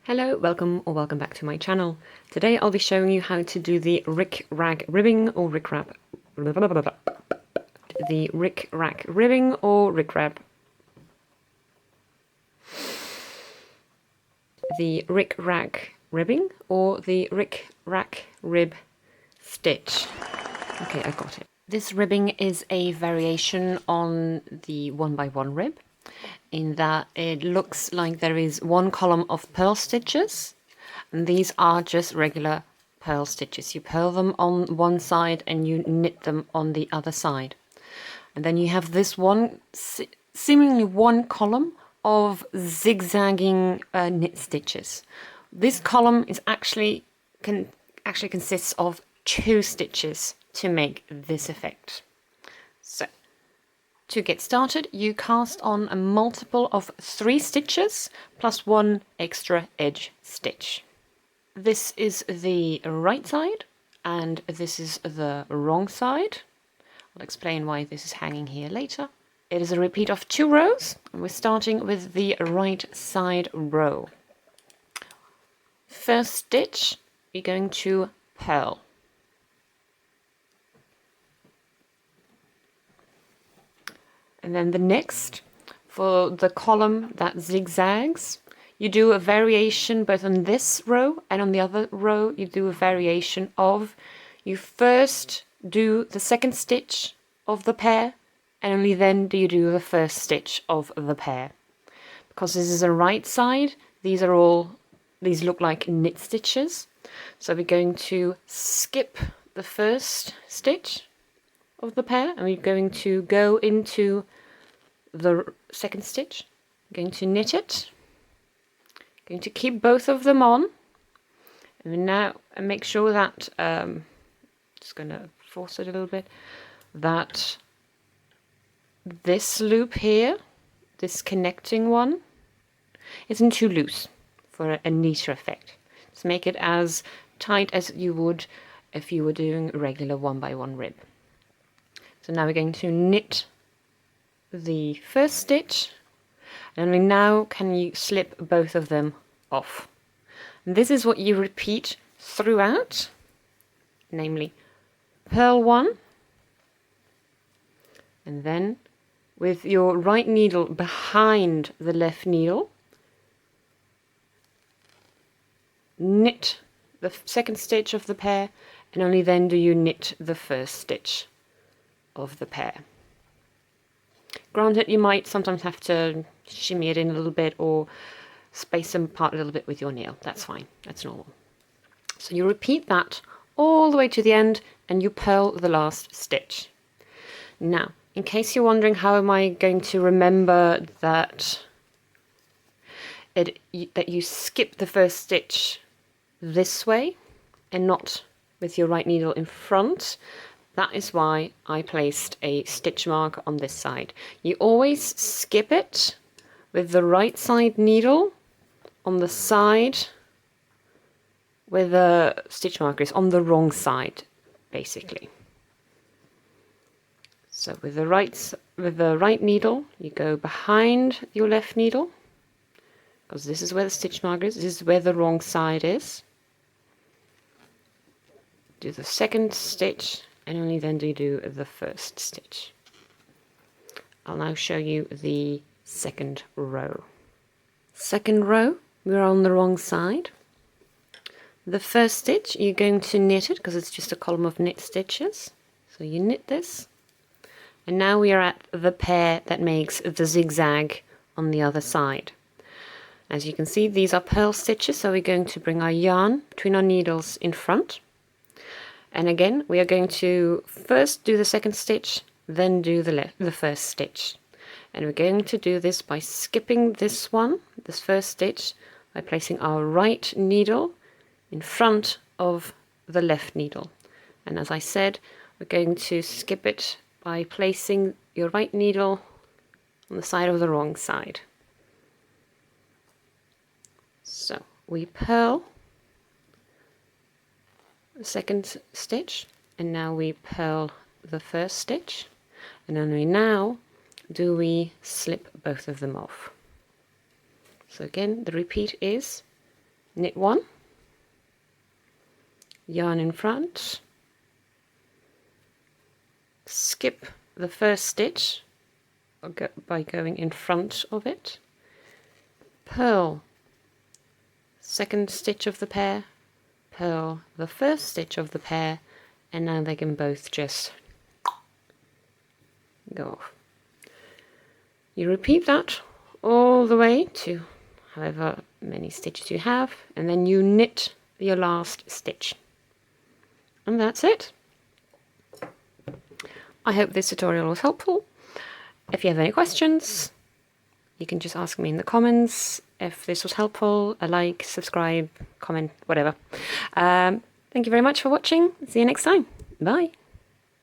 Hello, welcome or welcome back to my channel. Today I'll be showing you how to do the RickRack ribbing or RickRack. The RickRack ribbing or RickRack. The RickRack ribbing or the RickRack rib stitch. Okay, I got it. This ribbing is a variation on the 1x1 rib, in that it looks like there is one column of purl stitches, and these are just regular purl stitches. You purl them on one side and you knit them on the other side. And then you have this one, seemingly one column of zigzagging knit stitches. This column is actually consists of 2 stitches to make this effect. So, to get started, you cast on a multiple of 3 stitches plus 1 extra edge stitch. This is the right side and this is the wrong side. I'll explain why this is hanging here later. It is a repeat of 2 rows, and we're starting with the right side row. First stitch, you're going to purl. And then the next, for the column that zigzags, you do a variation both on this row and on the other row. You do a variation of, you first do the second stitch of the pair, and only then do you do the first stitch of the pair. Because this is a right side, these look like knit stitches. So we're going to skip the first stitch of the pair, and we're going to go into the second stitch. I'm going to knit it, going to keep both of them on, and now make sure that just going to force it a little bit, that this loop here, this connecting one, isn't too loose for a neater effect. Just make it as tight as you would if you were doing a regular 1x1 rib. So now we're going to knit the first stitch, and only now can you slip both of them off. And this is what you repeat throughout, namely purl 1, and then with your right needle behind the left needle, knit the second stitch of the pair, and only then do you knit the first stitch of the pair. Granted, you might sometimes have to shimmy it in a little bit or space them apart a little bit with your nail. That's fine, that's normal. So you repeat that all the way to the end and you purl the last stitch. Now, in case you're wondering how am I going to remember that you skip the first stitch this way and not with your right needle in front, that is why I placed a stitch mark on this side. You always skip it with the right side needle on the side where the stitch marker is, on the wrong side, basically. So with the right needle, you go behind your left needle, because this is where the stitch marker is, this is where the wrong side is. Do the second stitch, and only then do you do the first stitch. I'll now show you the second row. Second row, we're on the wrong side. The first stitch, you're going to knit it, because it's just a column of knit stitches. So you knit this. And now we are at the pair that makes the zigzag on the other side. As you can see, these are purl stitches, so we're going to bring our yarn between our needles in front. And again, we are going to first do the second stitch, then do the first stitch. And we're going to do this by skipping this first stitch, by placing our right needle in front of the left needle. And as I said, we're going to skip it by placing your right needle on the side of the wrong side. So we purl the second stitch, and now we purl the first stitch, and only now do we slip both of them off. So again, the repeat is knit 1, yarn in front, skip the first stitch by going in front of it, purl second stitch of the pair, purl the first stitch of the pair, and now they can both just go off. You repeat that all the way to however many stitches you have, and then you knit your last stitch. And that's it. I hope this tutorial was helpful. If you have any questions, you can just ask me in the comments. If this was helpful, a like, subscribe, comment, whatever. Thank you very much for watching. See you next time. Bye.